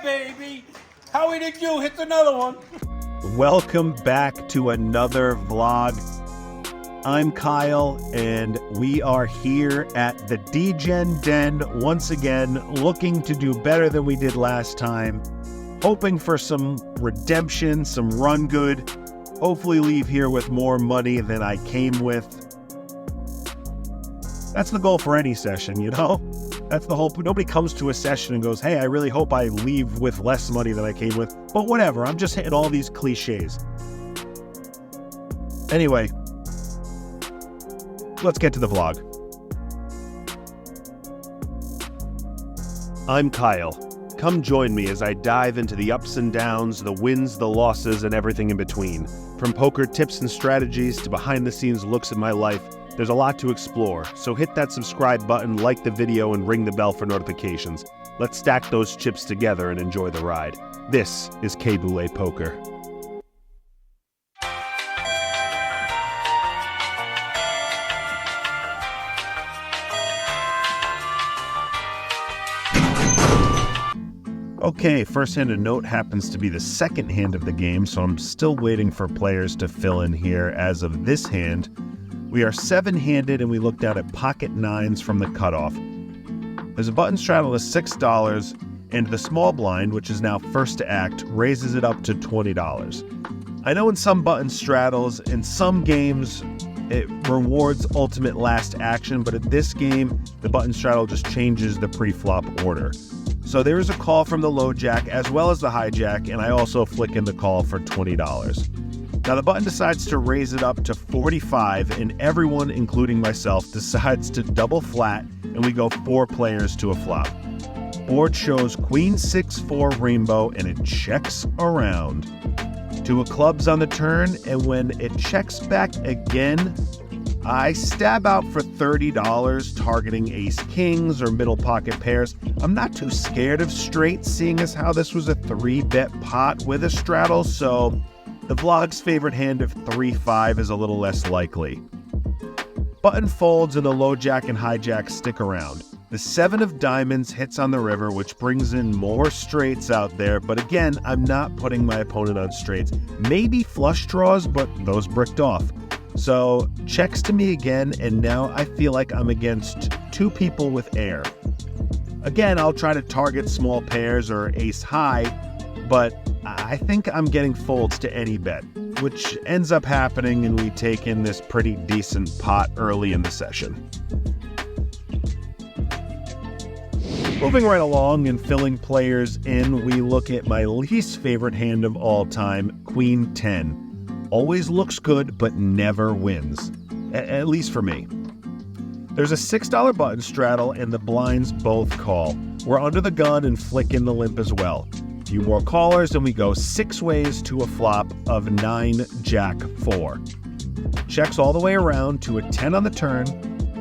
baby. Howie, did you hit another one? Welcome back to another vlog. I'm Kyle, and we are here at the Degen Den once again, looking to do better than we did last time, hoping for some redemption, some run good, hopefully leave here with more money than I came with. That's the goal for any session, you know? That's the whole, nobody comes to a session and goes, hey, I really hope I leave with less money than I came with. But whatever, I'm just hitting all these cliches. Anyway, let's get to the vlog. I'm Kyle. Come join me as I dive into the ups and downs, the wins, the losses, and everything in between. From poker tips and strategies to behind-the-scenes looks at my life, there's a lot to explore, so hit that subscribe button, like the video, and ring the bell for notifications. Let's stack those chips together and enjoy the ride. This is K-Boule Poker. Okay, first hand of note happens to be the second hand of the game, so I'm still waiting for players to fill in here. As of this hand, we are 7-handed and we look down at pocket nines from the cutoff. There's a button straddle of $6, and the small blind, which is now first to act, raises it up to $20. I know in some button straddles, in some games, it rewards ultimate last action, but at this game, the button straddle just changes the pre-flop order. So there is a call from the low jack as well as the high jack, and I also flick in the call for $20. Now the button decides to raise it up to 45, and everyone, including myself, decides to double flat, and we go 4 players to a flop. Board shows Queen 6-4 rainbow, and it checks around. 2 of clubs on the turn, and when it checks back again, I stab out for $30, targeting ace kings or middle pocket pairs. I'm not too scared of straight, seeing as how this was a 3-bet pot with a straddle, so the vlog's favorite hand of 3-5 is a little less likely. Button folds and the low jack and high jack stick around. The 7 of diamonds hits on the river, which brings in more straights out there, but again, I'm not putting my opponent on straights. Maybe flush draws, but those bricked off. So checks to me again, and now I feel like I'm against 2 people with air. Again, I'll try to target small pairs or ace high, but I think I'm getting folds to any bet, which ends up happening, and we take in this pretty decent pot early in the session. Moving right along and filling players in, we look at my least favorite hand of all time, Queen 10. Always looks good, but never wins. At least for me. There's a $6 button straddle, and the blinds both call. We're under the gun and flick in the limp as well. Few more callers, and we go 6 ways to a flop of 9 jack 4. Checks all the way around to a 10 on the turn.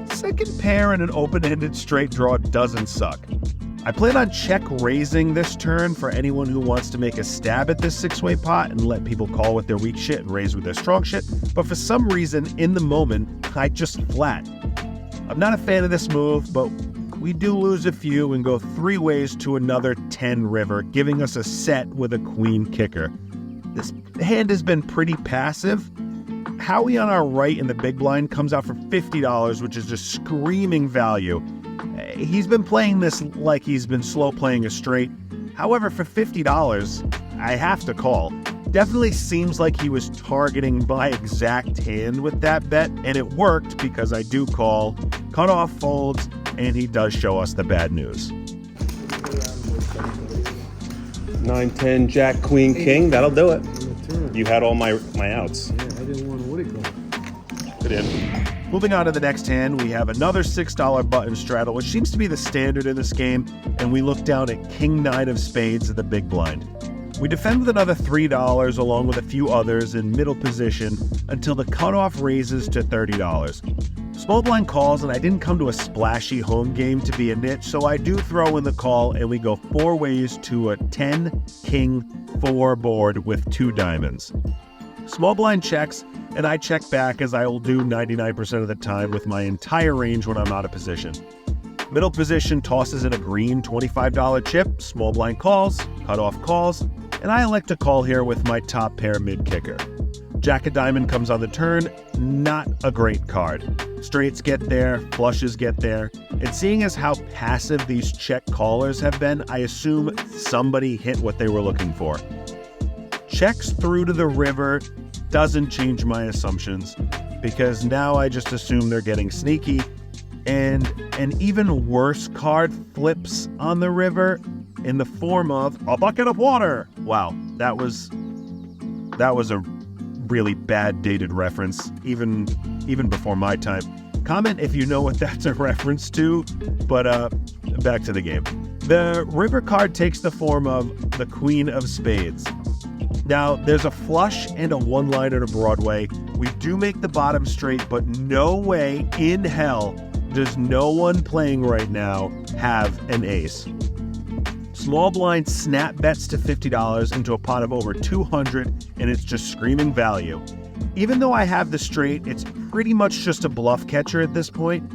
Second pair and an open-ended straight draw doesn't suck. I plan on check raising this turn for anyone who wants to make a stab at this 6-way pot and let people call with their weak shit and raise with their strong shit, but for some reason, in the moment, I just flat. I'm not a fan of this move, but we do lose a few and go 3 ways to another 10 river, giving us a set with a queen kicker. This hand has been pretty passive. Howie on our right in the big blind comes out for $50, which is just screaming value. He's been playing this like he's been slow playing a straight. However, for $50, I have to call. Definitely seems like he was targeting my exact hand with that bet, and it worked because I do call, cutoff folds, and he does show us the bad news. 9-10 jack queen king, that'll do it. You had all my outs. Yeah, I didn't want to let it go. Good in. Moving on to the next hand, we have another $6 button straddle, which seems to be the standard in this game, and we look down at King 9 of spades at the big blind. We defend with another $3 along with a few others in middle position until the cutoff raises to $30. Small blind calls, and I didn't come to a splashy home game to be a niche, so I do throw in the call, and we go 4 ways to a 10 king 4 board with 2 diamonds. Small blind checks, and I check back as I will do 99% of the time with my entire range when I'm out of position. Middle position tosses in a green $25 chip, small blind calls, cutoff calls, and I elect to call here with my top pair mid kicker. Jack of diamond comes on the turn, not a great card. Straights get there, flushes get there, and seeing as how passive these check callers have been, I assume somebody hit what they were looking for. Checks through to the river doesn't change my assumptions, because now I just assume they're getting sneaky, and an even worse card flips on the river in the form of a bucket of water. Wow, that was a really bad dated reference, even before my time. Comment if you know what that's a reference to, but back to the game. The river card takes the form of the Queen of Spades. Now, there's a flush and a one-liner to Broadway. We do make the bottom straight, but no way in hell does no one playing right now have an ace. Small blind snap bets to $50 into a pot of over 200, and it's just screaming value. Even though I have the straight, it's pretty much just a bluff catcher at this point.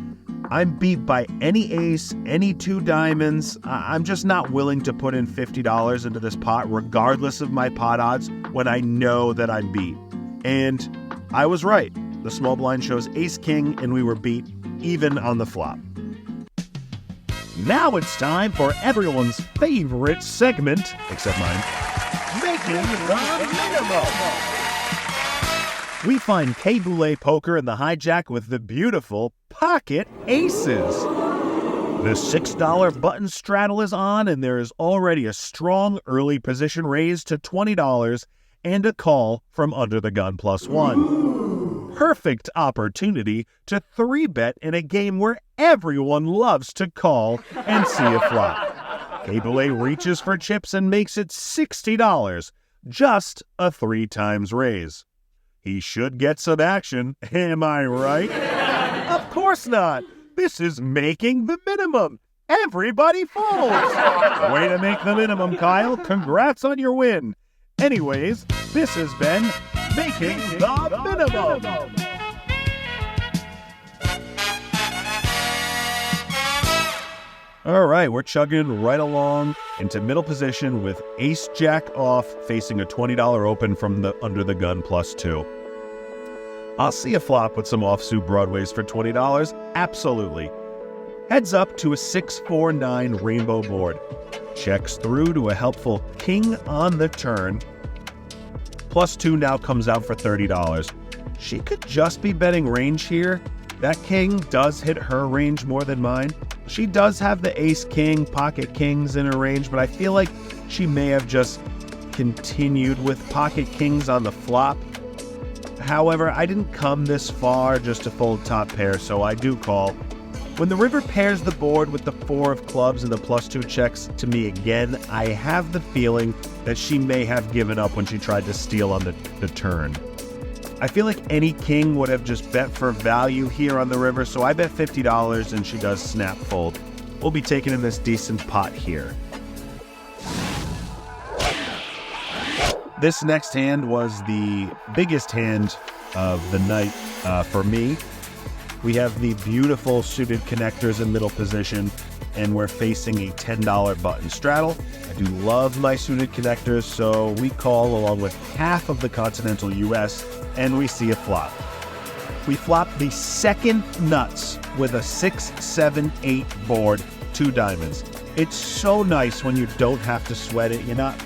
I'm beat by any ace, any two diamonds. I'm just not willing to put in $50 into this pot, regardless of my pot odds, when I know that I'm beat. And I was right. The small blind shows ace-king, and we were beat even on the flop. Now it's time for everyone's favorite segment, except mine, Making the Minimum. We find K Boulay Poker in the hijack with the beautiful pocket aces. The $6 button straddle is on, and there is already a strong early position raise to $20 and a call from under the gun +1. Perfect opportunity to 3-bet in a game where everyone loves to call and see a flop. K Boulay reaches for chips and makes it $60, just a 3 times raise. He should get some action, am I right? Of course not. This is making the minimum. Everybody folds. Way to make the minimum, Kyle. Congrats on your win. Anyways, this has been Making the Minimum. All right, we're chugging right along into middle position with ace-jack off, facing a $20 open from the under the gun +2. I'll see a flop with some offsuit broadways for $20. Absolutely. Heads up to a 6-4-9 rainbow board. Checks through to a helpful king on the turn. +2 now comes out for $30. She could just be betting range here. That king does hit her range more than mine. She does have the ace-king, pocket kings in her range, but I feel like she may have just continued with pocket kings on the flop. However, I didn't come this far just to fold top pair, so I do call. When the river pairs the board with the 4 of clubs and the +2 checks to me again, I have the feeling that she may have given up when she tried to steal on the turn. I feel like any king would have just bet for value here on the river, so I bet $50 and she does snap fold. We'll be taking in this decent pot here. This next hand was the biggest hand of the night for me. We have the beautiful suited connectors in middle position, and we're facing a $10 button straddle. I do love my suited connectors, so we call along with half of the continental US, and we see a flop. We flop the second nuts with a 6-7-8 board, 2 diamonds. It's so nice when you don't have to sweat it. You're not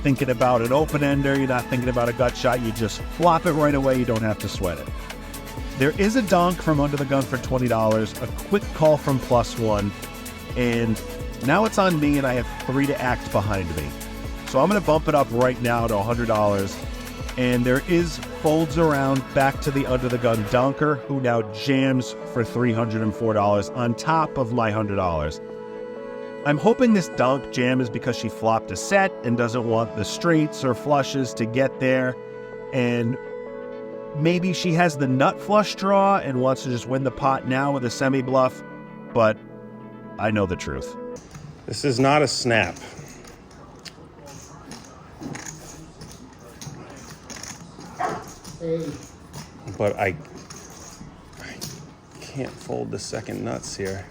thinking about an open-ender, you're not thinking about a gut shot, you just flop it right away, you don't have to sweat it. There is a donk from under the gun for $20, a quick call from +1, and now it's on me and I have 3 to act behind me. So I'm going to bump it up right now to $100, and there is folds around back to the under the gun donker, who now jams for $304 on top of my $100. I'm hoping this donk jam is because she flopped a set and doesn't want the straights or flushes to get there, and maybe she has the nut flush draw and wants to just win the pot now with a semi-bluff, but I know the truth. This is not a snap. But I can't fold the second nuts here.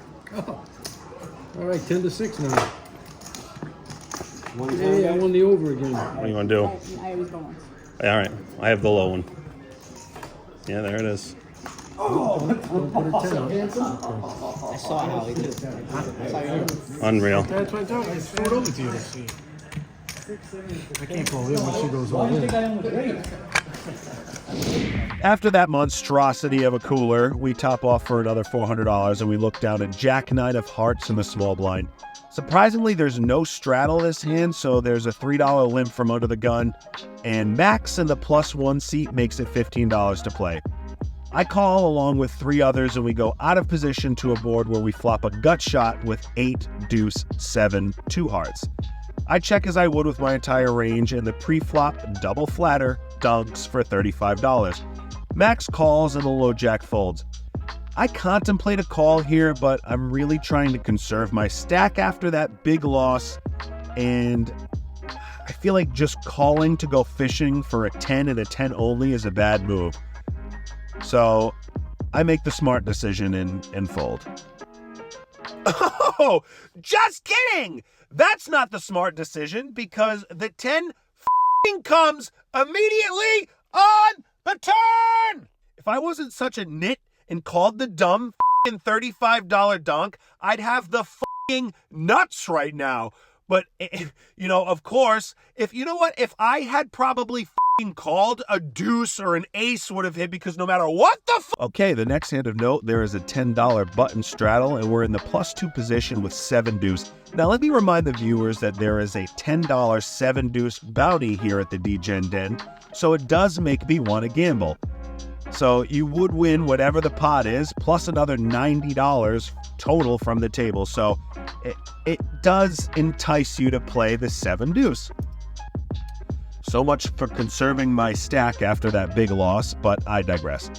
All right, 10-6 now. Hey, I won the over again. What do you want to do? I always go once. All right, I have the low one. Yeah, there it is. Don't put a 10 on. I saw Howie too. I saw you. Unreal. That's what I thought. I threw it over to you to see. I can't call it when she goes all in. After that monstrosity of a cooler, we top off for another $400 and we look down at Jack 9 of hearts in the small blind. Surprisingly, there's no straddle this hand, so there's a $3 limp from under the gun, and Max in the +1 seat makes it $15 to play. I call along with 3 others and we go out of position to a board where we flop a gut shot with 8, deuce, 7, 2 hearts. I check as I would with my entire range, and the pre-flop double flatter dunks for $35. Max calls and the low jack folds. I contemplate a call here, but I'm really trying to conserve my stack after that big loss, and I feel like just calling to go fishing for a 10 and a 10 only is a bad move. So I make the smart decision and fold. Oh, just kidding! That's not the smart decision, because the 10 comes immediately on the turn! If I wasn't such a nit and called the dumb $35 dunk, I'd have the nuts right now. But, of course, if I had probably called, a deuce or an ace would have hit, because no matter what the Okay, the next hand of note, there is a $10 button straddle, and we're in the +2 position with 7 deuce. Now, let me remind the viewers that there is a $10 7 deuce bounty here at the Degen Den, so it does make me want to gamble. So you would win whatever the pot is, plus another $90 total from the table. So it does entice you to play the 7 deuce. So much for conserving my stack after that big loss, but I digress.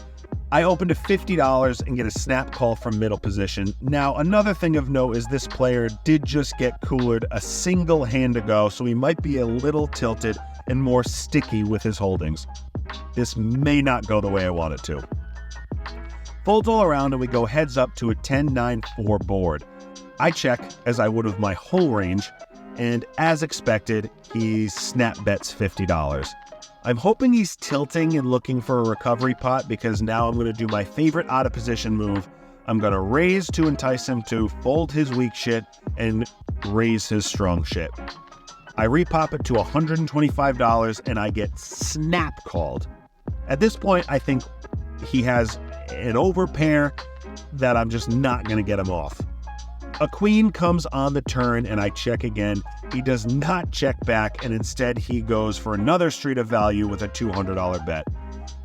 I open to $50 and get a snap call from middle position. Now, another thing of note is this player did just get coolered a single hand ago, so he might be a little tilted and more sticky with his holdings. This may not go the way I want it to. Folds all around and we go heads up to a 10-9-4 board. I check as I would of my whole range, and as expected, he snap bets $50. I'm hoping he's tilting and looking for a recovery pot, because now I'm going to do my favorite out of position move. I'm going to raise to entice him to fold his weak shit and raise his strong shit. I repop it to $125 and I get snap called. At this point, I think he has an overpair that I'm just not going to get him off. A queen comes on the turn and I check again. He does not check back, and instead he goes for another street of value with a $200 bet.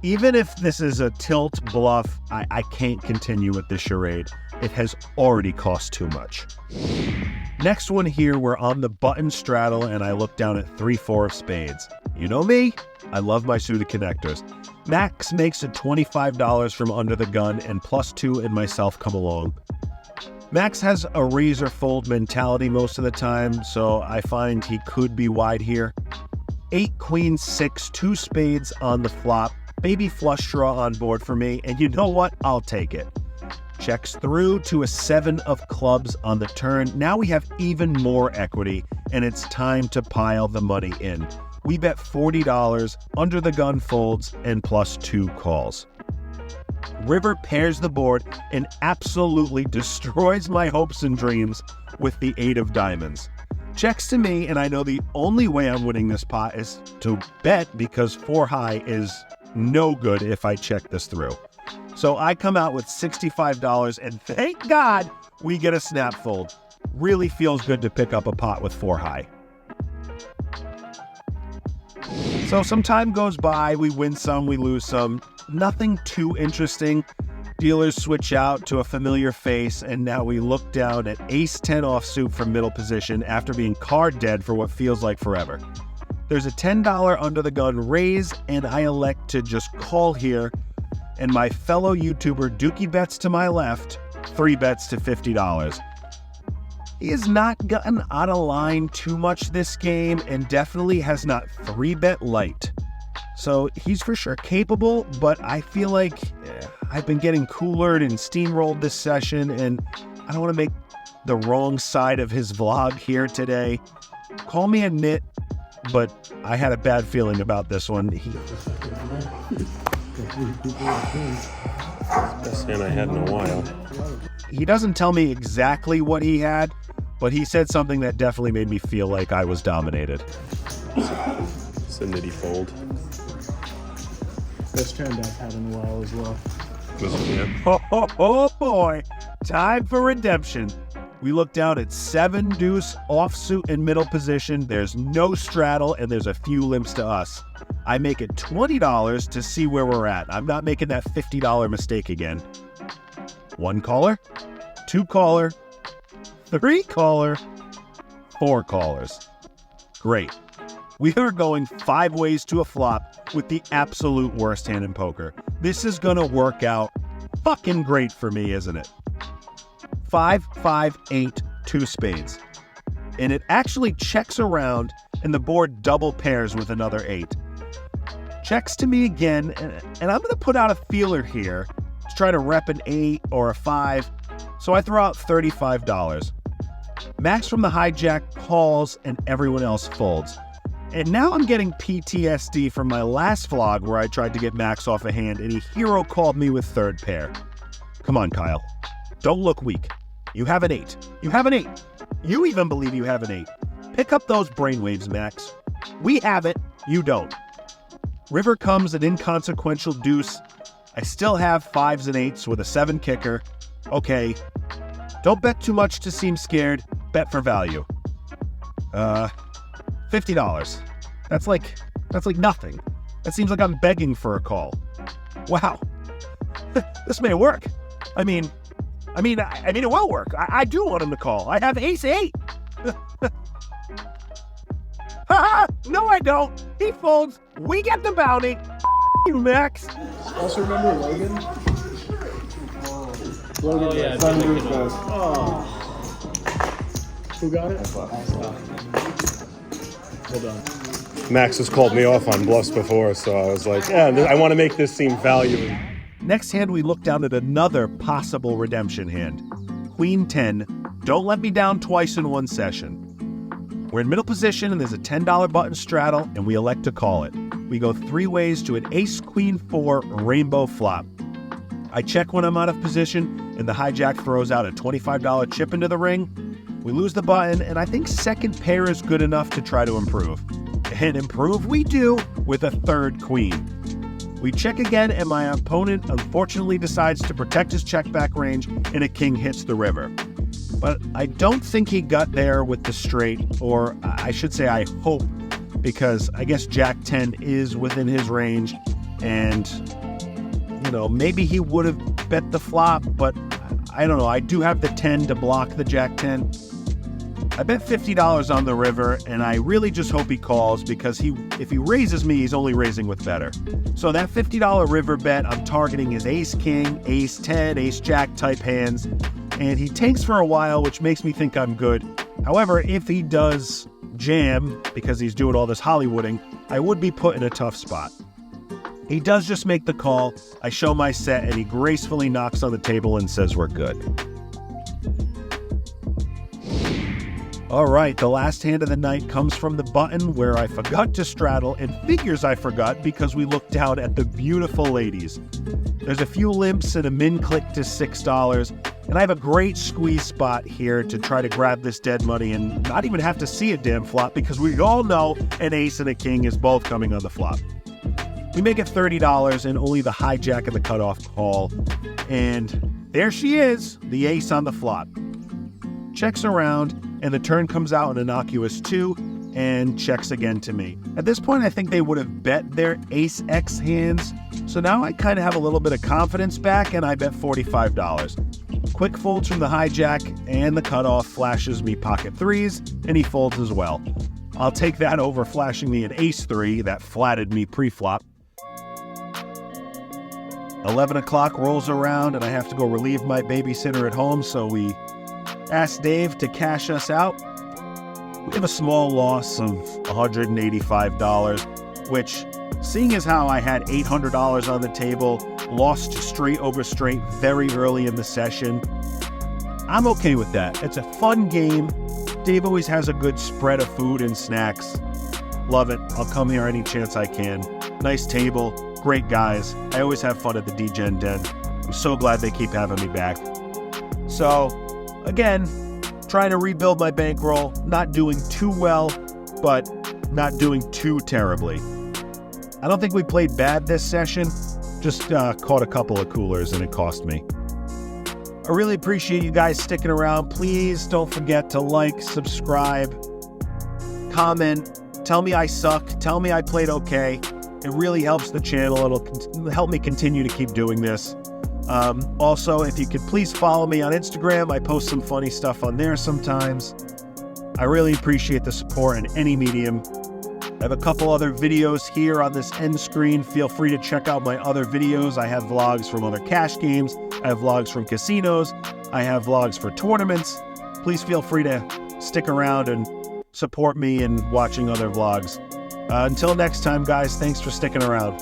Even if this is a tilt bluff, I can't continue with this charade. It has already cost too much. Next one here, we're on the button straddle and I look down at 3-4 of spades. You know me, I love my suited connectors. Max makes it $25 from under the gun, and +2 and myself come along. Max has a razor fold mentality most of the time, so I find he could be wide here. 8 queen 6, 2 spades on the flop, baby flush draw on board for me, and you know what? I'll take it. Checks through to a 7 of clubs on the turn. Now we have even more equity, and it's time to pile the money in. We bet $40, under the gun folds, and +2 calls. River pairs the board and absolutely destroys my hopes and dreams with the 8 of diamonds. Checks to me, and I know the only way I'm winning this pot is to bet, because 4 high is no good if I check this through. So I come out with $65, and thank God we get a snap fold. Really feels good to pick up a pot with 4 high. So some time goes by, we win some, we lose some. Nothing too interesting. Dealers switch out to a familiar face, and now we look down at ace-10 offsuit from middle position after being card dead for what feels like forever. There's a $10 under the gun raise, and I elect to just call here, and my fellow YouTuber Dookie Bets to my left 3 bets to $50. He has not gotten out of line too much this game, and definitely has not 3-bet light. So he's for sure capable, but I feel like I've been getting coolered and steamrolled this session, and I don't want to make the wrong side of his vlog here today. Call me a nit, but I had a bad feeling about this one. Best hand I had in a while. He doesn't tell me exactly what he had, but he said something that definitely made me feel like I was dominated. It's a nitty fold. Best hand I've had in a while as well. Oh boy, time for redemption. We look down at 7 deuce offsuit in middle position. There's no straddle and there's a few limps to us. I make it $20 to see where we're at. I'm not making that $50 mistake again. 1 caller, 2 caller, 3 caller, 4 callers. Great. We are going 5 ways to a flop with the absolute worst hand in poker. This is gonna work out fucking great for me, isn't it? 5, 5, 8, 2 spades. And it actually checks around and the board double pairs with another 8. Checks to me again, and I'm gonna put out a feeler here to try to rep an 8 or a 5, so I throw out $35. Max from the hijack calls and everyone else folds. And now I'm getting PTSD from my last vlog where I tried to get Max off a hand and he hero called me with 3rd pair. Come on, Kyle. Don't look weak. You have an 8. You have an 8. You even believe you have an 8. Pick up those brainwaves, Max. We have it. You don't. River comes an inconsequential deuce. I still have 5s and 8s with a 7 kicker. Okay. Don't bet too much to seem scared. Bet for value. $50. That's like nothing. That seems like I'm begging for a call. Wow. This may work. I mean, it will work. I do want him to call. I have ace 8. No, I don't. He folds. We get the bounty. You, Max. Also remember Logan? Logan, yeah, Thunder Fest. Oh. Who got it? Hold on. Max has called me off on bluffs before, so I was like, yeah, I want to make this seem valuable. Next hand, we look down at another possible redemption hand. Queen 10. Don't let me down twice in one session. We're in middle position and there's a $10 button straddle and we elect to call it. We go 3 ways to an ace queen 4 rainbow flop. I check when I'm out of position and the hijack throws out a $25 chip into the ring. We lose the button and I think 2nd pair is good enough to try to improve. And improve we do with a 3rd queen. We check again and my opponent unfortunately decides to protect his check back range and a king hits the river. But I don't think he got there with the straight, or I should say I hope, because I guess Jack 10 is within his range and, maybe he would have bet the flop, but I don't know. I do have the 10 to block the Jack 10. I bet $50 on the river, and I really just hope he calls because if he raises me, he's only raising with better. So that $50 river bet, I'm targeting his ace king, ace 10, ace jack type hands, and he tanks for a while, which makes me think I'm good. However, if he does jam, because he's doing all this Hollywooding, I would be put in a tough spot. He does just make the call, I show my set, and he gracefully knocks on the table and says we're good. All right, the last hand of the night comes from the button where I forgot to straddle and figures I forgot because we looked down at the beautiful ladies. There's a few limps and a min click to $6, and I have a great squeeze spot here to try to grab this dead money and not even have to see a damn flop because we all know an ace and a king is both coming on the flop. We make it $30 and only the hijack and the cutoff call, and there she is, the ace on the flop. Checks around, and the turn comes out an innocuous 2 and checks again to me. At this point, I think they would have bet their ace X hands, so now I kind of have a little bit of confidence back and I bet $45. Quick folds from the hijack and the cutoff flashes me pocket 3s and he folds as well. I'll take that over flashing me an ace 3 that flatted me pre-flop. 11 o'clock rolls around and I have to go relieve my babysitter at home, so we ask Dave to cash us out. We have a small loss of $185, which, seeing as how I had $800 on the table, lost straight over straight very early in the session, I'm okay with that. It's a fun game. Dave always has a good spread of food and snacks. Love it. I'll come here any chance I can. Nice table, great guys. I always have fun at the Degen Den. I'm so glad they keep having me back. So, again, trying to rebuild my bankroll. Not doing too well, but not doing too terribly. I don't think we played bad this session. Just caught a couple of coolers and it cost me. I really appreciate you guys sticking around. Please don't forget to like, subscribe, comment, tell me I suck, tell me I played okay. It really helps the channel. It'll help me continue to keep doing this. Also, if you could please follow me on Instagram. I post some funny stuff on there sometimes. I really appreciate the support in any medium. I have a couple other videos here on this end screen. Feel free to check out my other videos. I have vlogs from other cash games. I have vlogs from casinos. I have vlogs for tournaments. Please feel free to stick around and support me in watching other vlogs. Until next time, guys, thanks for sticking around.